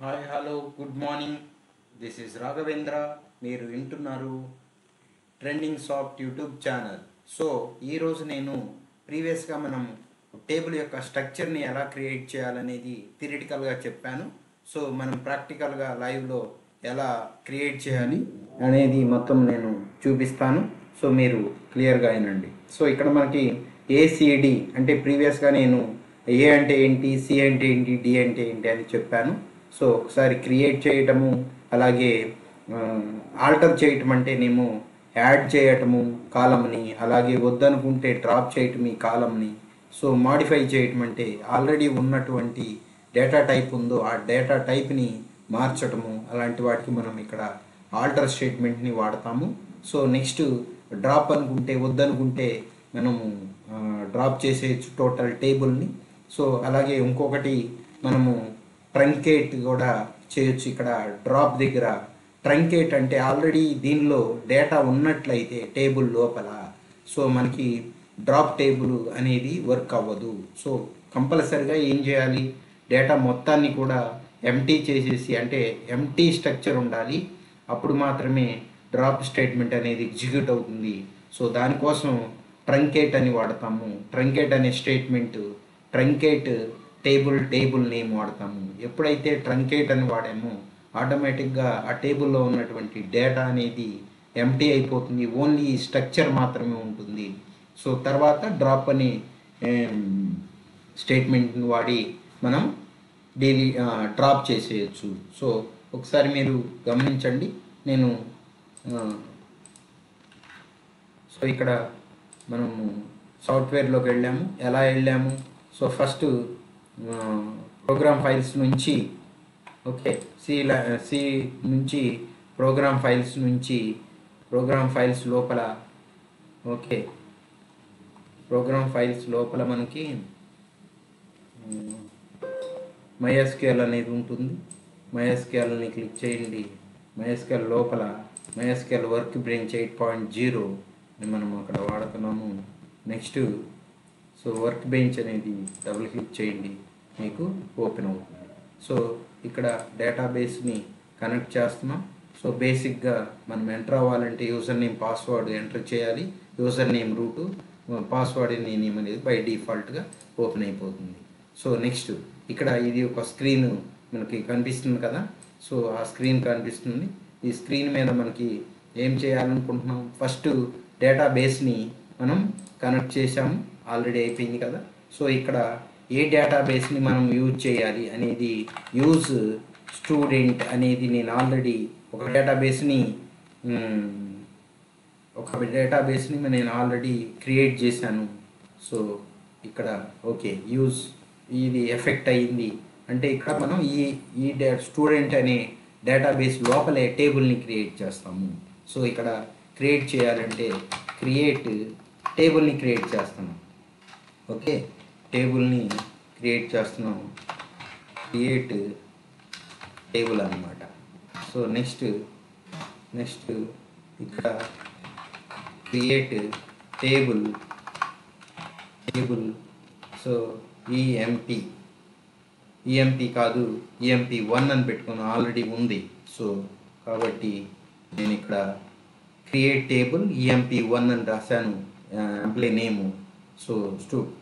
Hi hello good morning. This is Raghavendra. మీరు వింటున్నారు trending soft YouTube channel. So ఈరోజు నేను ప్రీవియస్గా మనం టేబుల్ యొక్క స్ట్రక్చర్ని ఎలా క్రియేట్ చేయాలనేది థియరిటికల్గా చెప్పాను. సో మనం ప్రాక్టికల్గా లైవ్లో ఎలా క్రియేట్ చేయాలి అనేది మొత్తం నేను చూపిస్తాను. సో మీరు క్లియర్గా వినండి. సో ఇక్కడ మనకి ఏసిడి అంటే ప్రీవియస్గా నేను ఏ అంటే ఏంటి, సి అంటే ఏంటి, డి అంటే ఏంటి అని చెప్పాను. సో ఒకసారి క్రియేట్ చేయటము, అలాగే ఆల్టర్ చేయటం అంటేనేమో యాడ్ చేయటము కాలమ్ని, అలాగే వద్దనుకుంటే డ్రాప్ చేయటం ఈ కాలమ్ని. సో మాడిఫై చేయటం అంటే ఆల్రెడీ ఉన్నటువంటి డేటా టైప్ ఉందో ఆ డేటా టైప్ని మార్చటము, అలాంటి వాటికి మనం ఇక్కడ ఆల్టర్ స్టేట్మెంట్ని వాడతాము. సో నెక్స్ట్ డ్రాప్ అనుకుంటే, వద్దనుకుంటే మనము డ్రాప్ చేసేయచ్చు టోటల్ టేబుల్ని. సో అలాగే ఇంకొకటి మనము ట్రంకేట్ కూడా చేయొచ్చు. ఇక్కడ డ్రాప్ దగ్గర ట్రంకేట్ అంటే ఆల్రెడీ దీనిలో డేటా ఉన్నట్లయితే టేబుల్ లోపల, సో మనకి డ్రాప్ టేబుల్ అనేది వర్క్ అవ్వదు. సో కంపల్సరిగా ఏం చేయాలి, డేటా మొత్తాన్ని కూడా ఎంటీ చేసేసి, అంటే ఎంటీ స్ట్రక్చర్ ఉండాలి, అప్పుడు మాత్రమే డ్రాప్ స్టేట్మెంట్ అనేది ఎగ్జిక్యూట్ అవుతుంది. సో దానికోసం ట్రంకేట్ అని వాడతాము. ట్రంకేట్ అనే స్టేట్మెంట్, ట్రంకేట్ టేబుల్ నేమ్ వాడతాము. ఎప్పుడైతే ట్రంకేట్ అని వాడామో ఆటోమేటిక్గా ఆ టేబుల్లో ఉన్నటువంటి డేటా అనేది ఎంటీ అయిపోతుంది, ఓన్లీ స్ట్రక్చర్ మాత్రమే ఉంటుంది. సో తర్వాత డ్రాప్ అని స్టేట్మెంట్ని వాడి మనం డైలీ డ్రాప్ చేసేయచ్చు. సో ఒకసారి మీరు గమనించండి. నేను సో ఇక్కడ మనము సాఫ్ట్వేర్లోకి వెళ్ళాము. ఎలా వెళ్ళాము, సో ఫస్ట్ ప్రోగ్రామ్ ఫైల్స్ నుంచి, ఓకే, సి నుంచి ప్రోగ్రామ్ ఫైల్స్ లోపల, ఓకే, ప్రోగ్రామ్ ఫైల్స్ లోపల మనకి MySQL అనేది ఉంటుంది. MySQLని క్లిక్ చేయండి. MySQL లోపల MySQL వర్క్ బెంచ్ 8.0 మనం అక్కడ వాడుతున్నాము. నెక్స్ట్ సో వర్క్ బెంచ్ అనేది డబుల్ క్లిక్ చేయండి, మీకు ఓపెన్ అవుతుంది. సో ఇక్కడ డేటాబేస్ని కనెక్ట్ చేస్తున్నాం. సో బేసిక్గా మనం ఎంటర్ అవ్వాలంటే యూజర్ నేమ్ పాస్వర్డ్ ఎంటర్ చేయాలి. User name root, password name అనేది బై డిఫాల్ట్గా ఓపెన్ అయిపోతుంది. సో నెక్స్ట్ ఇక్కడ ఇది ఒక స్క్రీన్ మనకి కనిపిస్తుంది కదా. సో ఆ స్క్రీన్ కనిపిస్తుంది. ఈ స్క్రీన్ మీద మనకి ఏం చేయాలనుకుంటున్నాం, ఫస్ట్ డేటాబేస్ని మనం కనెక్ట్ చేసాము, ఆల్రెడీ అయిపోయింది కదా. సో ఇక్కడ ఏ డేటాబేస్ని మనం యూజ్ చేయాలి అనేది, యూజ్ స్టూడెంట్ అనేది నేను ఆల్రెడీ ఒక డేటాబేస్ని నేను ఆల్రెడీ క్రియేట్ చేశాను. సో ఇక్కడ ఓకే, యూజ్ ఇది ఎఫెక్ట్ అయ్యింది అంటే ఇక్కడ మనం ఈ స్టూడెంట్ అనే డేటాబేస్ లోపలే టేబుల్ని క్రియేట్ చేస్తాము. సో ఇక్కడ క్రియేట్ చేయాలంటే టేబుల్ని క్రియేట్ చేస్తున్నాం. ఓకే, టేబుల్ని క్రియేట్ చేస్తున్నాం, క్రియేట్ టేబుల్ అనమాట. సో నెక్స్ట్ ఇక్కడ క్రియేట్ టేబుల్, సో ఈఎంపీ కాదు, EMP1 అని పెట్టుకుని ఆల్రెడీ ఉంది. సో కాబట్టి నేను ఇక్కడ క్రియేట్ టేబుల్ EMP1 అని రాశాను, ఎంప్లాయ్ నేము, సో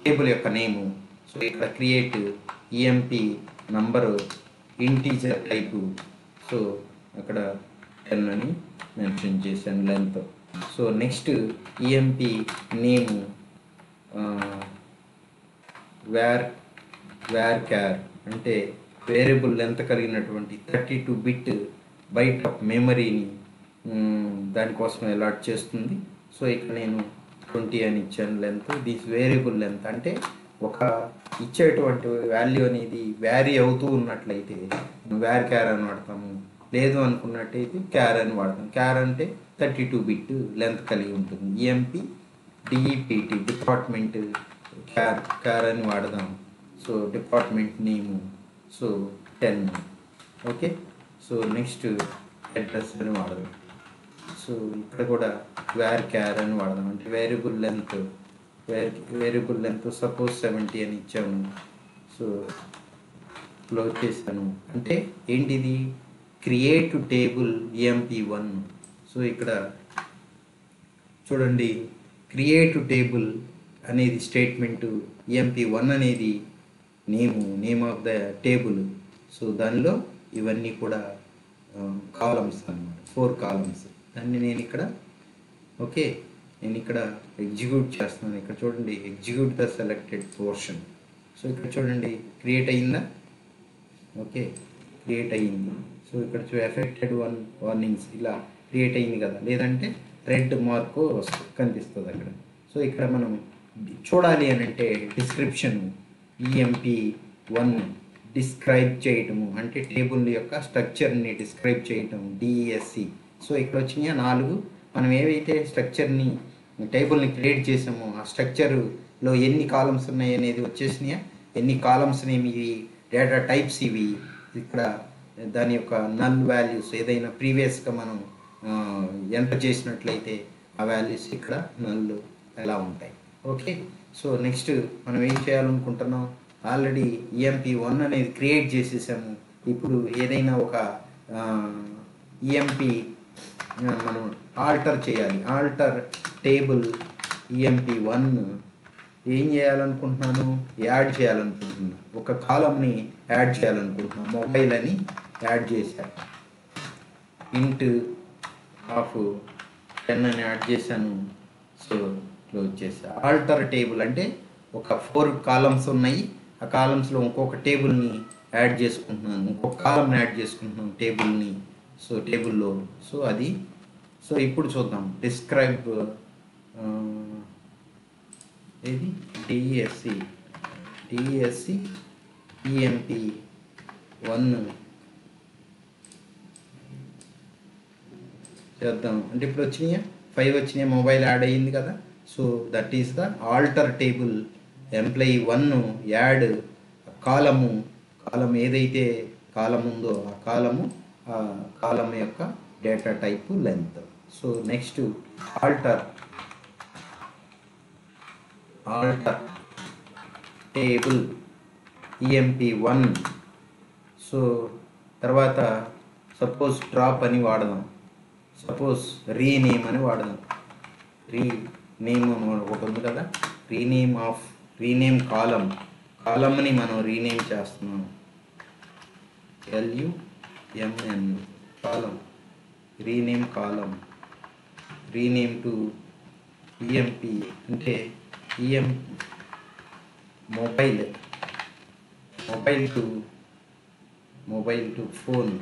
టేబుల్ యొక్క నేము. సో ఇక్కడ create EMP number integer type, so అక్కడ 10 అని మెన్షన్ చేశాను లెంత్. సో నెక్స్ట్ EMP నేము వేర్ అంటే వేరియబుల్ లెంత్ కలిగినటువంటి 32 బిట్ బైట్ ఆఫ్ మెమరీని దానికోసం అలాట్ చేస్తుంది. సో ఇక్కడ నేను 20 అని ఇచ్చాను లెంత్. దిస్ వేరియబుల్ లెంత్ అంటే ఒక ఇచ్చేటువంటి వాల్యూ అనేది వ్యారీ అవుతూ ఉన్నట్లయితే వేర్ అని వాడతాము, లేదు అనుకున్నట్టయితే క్యార్ అని వాడతాం. క్యార్ అంటే 32 బిట్ లెంత్ కలిగి ఉంటుంది. DEPT డిపార్ట్మెంట్ క్యార్ అని వాడదాం. So department name, so 10, okay. So next address అని వాడదాం. సో ఇక్కడ కూడా క్యార్ అని వాడదాం, అంటే వేరియబుల్ లెంత్ సపోజ్ 70 అని ఇచ్చాము. సో క్లోజ్ చేశాను. అంటే ఏంటిది? Create table EMP1. సో ఇక్కడ చూడండి, క్రియేట్ టేబుల్ అనేది స్టేట్మెంటు, EMP1 అనేది name of the table. So దానిలో ఇవన్నీ కూడా కాలమ్స్ అన్నమాట, 4 కాలమ్స్. దాన్ని నేను ఇక్కడ ఎగ్జిక్యూట్ చేస్తున్నాను. ఇక్కడ చూడండి, execute the selected portion. So ఇక్కడ చూడండి క్రియేట్ అయిందా? క్రియేట్ అయ్యింది. సో ఇక్కడ ఎఫెక్టెడ్ వార్నింగ్స్ ఇలా క్రియేట్ అయింది కదా, లేదంటే రెడ్ మార్క్ కనిపిస్తుంది అక్కడ. సో ఇక్కడ మనం చూడాలి అని అంటే డిస్క్రిప్షన్ EMP1 డిస్క్రైబ్ చేయటము, అంటే టేబుల్ యొక్క స్ట్రక్చర్ని డిస్క్రైబ్ చేయటం, DESC. సో ఇక్కడ వచ్చినాయి 4. మనం ఏవైతే స్ట్రక్చర్ని టేబుల్ని క్రియేట్ చేసామో ఆ స్ట్రక్చర్లో ఎన్ని కాలమ్స్ ఉన్నాయి అనేది వచ్చేసినాయా, ఎన్ని కాలమ్స్ నేమ్ ఇవి, డేటా టైప్స్ ఇవి. ఇక్కడ దాని యొక్క నల్ వాల్యూస్ ఏదైనా ప్రీవియస్గా మనం ఎంటర్ చేసినట్లయితే ఆ వాల్యూస్ ఇక్కడ నల్ ఎలా ఉంటాయి. సో నెక్స్ట్ మనం ఏం చేయాలనుకుంటున్నాం, ఆల్రెడీ EMP1 అనేది క్రియేట్ చేసేసాము. ఇప్పుడు ఏదైనా ఒక EMP మనం ఆల్టర్ చేయాలి. ఆల్టర్ టేబుల్ EMP1 ఏం చేయాలనుకుంటున్నాను, యాడ్ చేయాలనుకుంటున్నాను. ఒక కాలంని యాడ్ చేయాలనుకుంటున్నాను. మొబైల్ అని యాడ్ చేశాను. ఇంట్ ఆఫ్ 10 అని యాడ్ చేశాను. సో క్లోజ్ చేసా. ఆల్టర్ టేబుల్ అంటే ఒక 4 కాలమ్స్ ఉన్నాయి. ఆ కాలమ్స్లో ఇంకొక టేబుల్ని యాడ్ చేసుకుంటున్నాను, ఇంకొక కాలమ్ని యాడ్ చేసుకుంటున్నాను టేబుల్ని. సో టేబుల్లో అది. సో ఇప్పుడు చూద్దాం, డిస్క్రైబ్ ఏది DESC EMP1 చేద్దాం. అంటే ఇప్పుడు వచ్చినాయా, 5 వచ్చినాయి, మొబైల్ యాడ్ అయ్యింది కదా. So that is the alter table employee one add column ఏదైతే కాలం ఉందో ఆ కాలం యొక్క data type length. So next alter table EMP1. So తర్వాత సపోజ్ డ్రాప్ అని వాడదాం, సపోజ్ రీనేమ్ అని వాడదాం. రీనేమ్ ఒకటి ఉంది కదా, రీనేమ్ కాలమ్ని మనం రీనేమ్ చేస్తున్నాం. LUMN column, rename to EMP అంటే మొబైల్ టు ఫోన్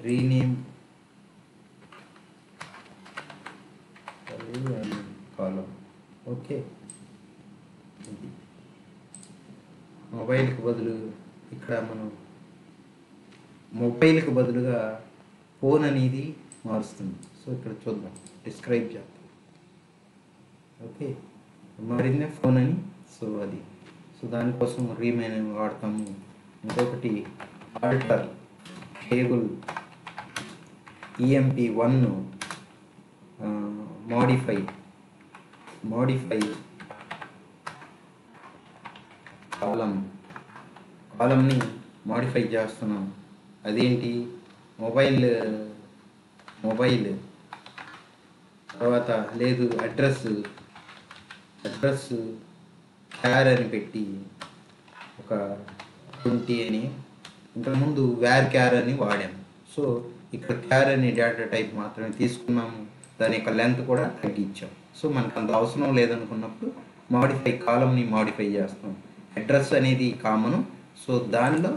రీనేమ్ కాలం. మొబైల్కి బదులు ఇక్కడ మనం మొబైల్కి బదులుగా ఫోన్ అనేది మారుస్తుంది. సో ఇక్కడ చూద్దాం, డిస్క్రైబ్ చేద్దాం. మారిందే ఫోన్ అని. సో అది. సో దానికోసం రీనేమ్ వాడతాము. ఇంకొకటి ఆల్టర్ టేబుల్ EMP1 మోడిఫై కాలంని మోడిఫై చేస్తున్నాం. అదేంటి, మొబైల్ తర్వాత లేదు, అడ్రస్ క్యార్ అని పెట్టి ఒక 20 అని, ఇంతకుముందు వేర్ క్యార్ అని వాడాము. సో ఇక్కడ క్యార్ అనే డేటా టైప్ మాత్రమే తీసుకున్నాము, దాని యొక్క లెంత్ కూడా తగ్గించాం. సో మనకు అంత అవసరం లేదనుకున్నప్పుడు కాలంని మోడిఫై చేస్తాం. అడ్రస్ అనేది కామను. సో దానిలో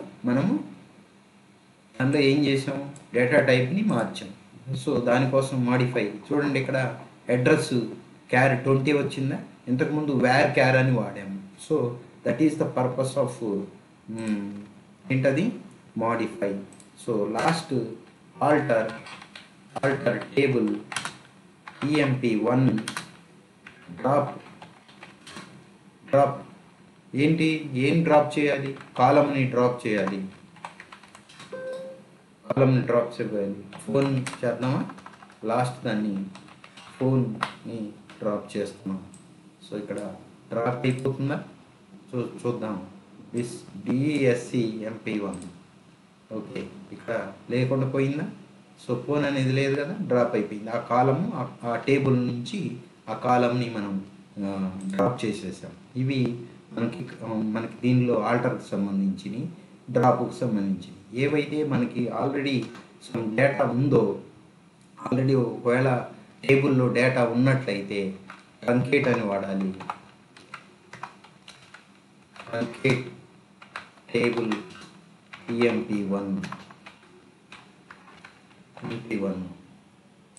ఏం చేసాము, డేటా టైప్ని మార్చాం. సో దానికోసం మోడిఫై. చూడండి ఇక్కడ అడ్రస్ క్యార్ 20 వచ్చిందా, ఇంతకుముందు వేర్ క్యార్ అని వాడాము. So that is the purpose of ఏంటది, modify. So last alter table EMP1 drop ఏం డ్రాప్ చేయాలి, కాలంని డ్రాప్ చేయాలి. ఫోన్ చేద్దామా, లాస్ట్ దాన్ని ఫోన్ని డ్రాప్ చేస్తున్నాం. సో ఇక్కడ డ్రాప్ అయిపోతుందా, చూద్దాం. DSC MP1. ఓకే, ఇక్కడ లేకుండా పోయిందా? సో ఫోన్ అనేది లేదు కదా, డ్రాప్ అయిపోయింది. ఆ కాలము ఆ టేబుల్ నుంచి ఆ కాలంని మనం డ్రాప్ చేసేసాం. ఇవి మనకి దీనిలో ఆల్టర్కి సంబంధించినవి, డ్రాప్కి సంబంధించినవి. ఏవైతే మనకి ఆల్రెడీ సమ్ డేటా ఉందో, ఆల్రెడీ ఒకవేళ టేబుల్లో డేటా ఉన్నట్లయితే ట్రంకేట్ అని వాడాలి. ట్రంకేట్ టేబుల్ MP1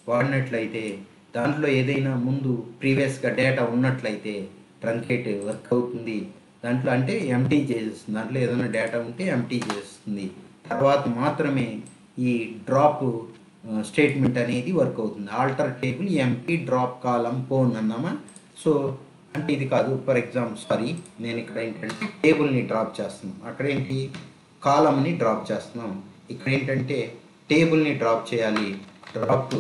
వాడినట్లయితే దాంట్లో ఏదైనా ముందు ప్రీవియస్గా డేటా ఉన్నట్లయితే ట్రంకేట్ వర్క్ అవుతుంది. దాంట్లో అంటే ఎంటీ చేసేస్తుంది. దాంట్లో ఏదైనా డేటా ఉంటే ఎంటీ చేస్తుంది. తర్వాత మాత్రమే ఈ డ్రాప్ స్టేట్మెంట్ అనేది వర్క్ అవుతుంది. ఆల్టర్ టేబుల్ ఎంపీ డ్రాప్ కాలం పోన్ అన్నామా. సో అంటే ఇది కాదు. ఫర్ ఎగ్జాంపుల్ నేను ఇక్కడ ఏంటంటే టేబుల్ని డ్రాప్ చేస్తున్నాం. అక్కడ ఏంటి, కాలంని డ్రాప్ చేస్తున్నాం. ఇక్కడ ఏంటంటే టేబుల్ని డ్రాప్ చేయాలి. Drop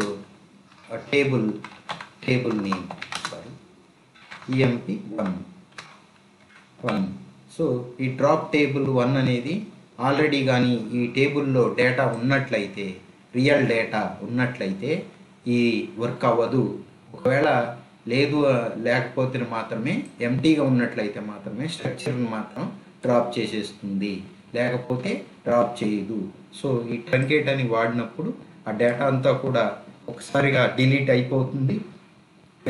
table name EMP1. So ఈ డ్రాప్ టేబుల్ 1 అనేది ఆల్రెడీ కానీ ఈ టేబుల్లో డేటా ఉన్నట్లయితే, రియల్ డేటా ఉన్నట్లయితే ఈ వర్క్ అవ్వదు. ఒకవేళ లేకపోతే మాత్రమే ఎంటీగా ఉన్నట్లయితే మాత్రమే స్ట్రక్చర్ని మాత్రం డ్రాప్ చేసేస్తుంది, లేకపోతే డ్రాప్ చేయదు. సో ఈ ట్రంకేట్ అని వాడినప్పుడు ఆ డేటా అంతా కూడా ఒకసారిగా డిలీట్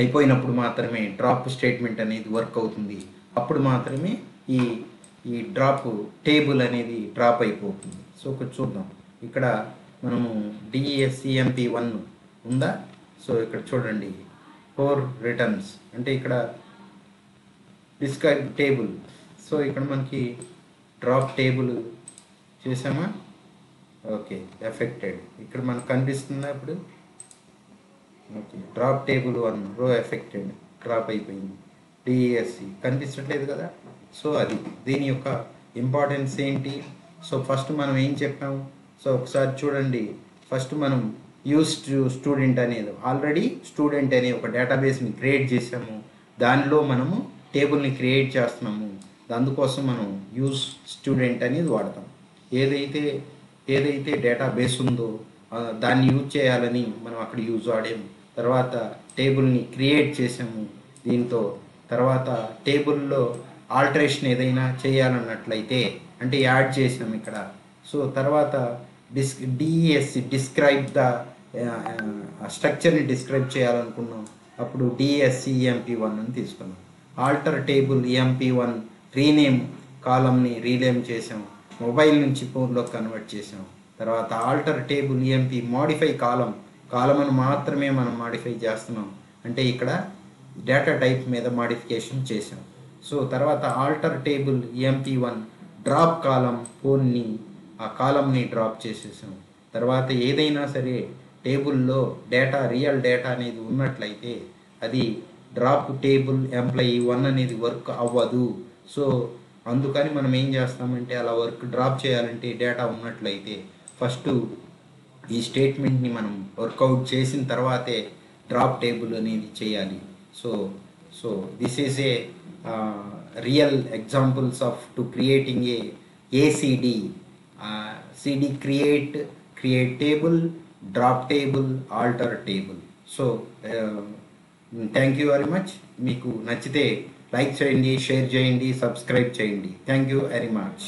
అయిపోయినప్పుడు మాత్రమే డ్రాప్ స్టేట్మెంట్ అనేది వర్క్ అవుతుంది. అప్పుడు మాత్రమే ఈ డ్రాప్ టేబుల్ అనేది డ్రాప్ అయిపోతుంది. సో ఇక్కడ చూద్దాం. ఇక్కడ మనము DESCMP1 ఉందా? సో ఇక్కడ చూడండి, 4 రిటర్న్స్ అంటే ఇక్కడ డిస్క్రైబ్ టేబుల్. సో ఇక్కడ మనకి డ్రాప్ టేబుల్ చేసామా? ఓకే, ఎఫెక్టెడ్ ఇక్కడ మనకు కనిపిస్తుందా? ఇప్పుడు ఓకే, డ్రాప్ టేబుల్ 1 రో ఎఫెక్టెడ్, డ్రాప్ అయిపోయింది. DESC కనిపించట్లేదు కదా. సో అది దీని యొక్క ఇంపార్టెన్స్ ఏంటి? సో ఫస్ట్ మనం ఏం చెప్పాము? సో ఒకసారి చూడండి. ఫస్ట్ మనం యూస్ స్టూడెంట్ అనేది, ఆల్రెడీ స్టూడెంట్ అనే ఒక డేటాబేస్ని క్రియేట్ చేసాము. దానిలో మనము టేబుల్ని క్రియేట్ చేస్తున్నాము. అందుకోసం మనం యూస్ స్టూడెంట్ అనేది వాడతాం. ఏదైతే డేటాబేస్ ఉందో దాన్ని యూజ్ చేయాలని మనం అక్కడ యూజ్ వాడాము. తర్వాత టేబుల్ని క్రియేట్ చేసాము దీంతో. తర్వాత టేబుల్లో ఆల్టరేషన్ ఏదైనా చేయాలన్నట్లయితే అంటే యాడ్ చేసాము ఇక్కడ. సో తర్వాత DESC డిస్క్రైబ్ ద స్ట్రక్చర్ని డిస్క్రైబ్ చేయాలనుకున్నాం. అప్పుడు DESCMP1 అని తీసుకున్నాం. ఆల్టర్ టేబుల్ MP1 రీనేమ్ కాలంని రీనేమ్ చేసాం. మొబైల్ నుంచి ఫోన్లో కన్వర్ట్ చేసాం. తర్వాత ఆల్టర్ టేబుల్ EMP మాడిఫై కాలమని మాత్రమే మనం మాడిఫై చేస్తున్నాం. అంటే ఇక్కడ డేటా టైప్ మీద మాడిఫికేషన్ చేసాం. సో తర్వాత ఆల్టర్ టేబుల్ EMP1 డ్రాప్ ఫోన్ని ఆ కాలంని డ్రాప్ చేసేసాం. తర్వాత ఏదైనా సరే టేబుల్లో డేటా రియల్ డేటా అనేది ఉన్నట్లయితే అది డ్రాప్ టేబుల్ ఎంప్లాయీ 1 అనేది వర్క్ అవ్వదు. సో అందుకని మనం ఏం చేస్తామంటే అలా డ్రాప్ చేయాలంటే డేటా ఉన్నట్లయితే ఫస్ట్ ఈ స్టేట్మెంట్ని మనం వర్కౌట్ చేసిన తర్వాతే డ్రాప్ టేబుల్ అనేది చేయాలి. So this is a real examples off to creating a ACD CD create table, drop table, alter table. So thank you very much. మీకు నచ్చితే లైక్ చేయండి, షేర్ చేయండి, సబ్స్క్రైబ్ చేయండి. Thank you very much.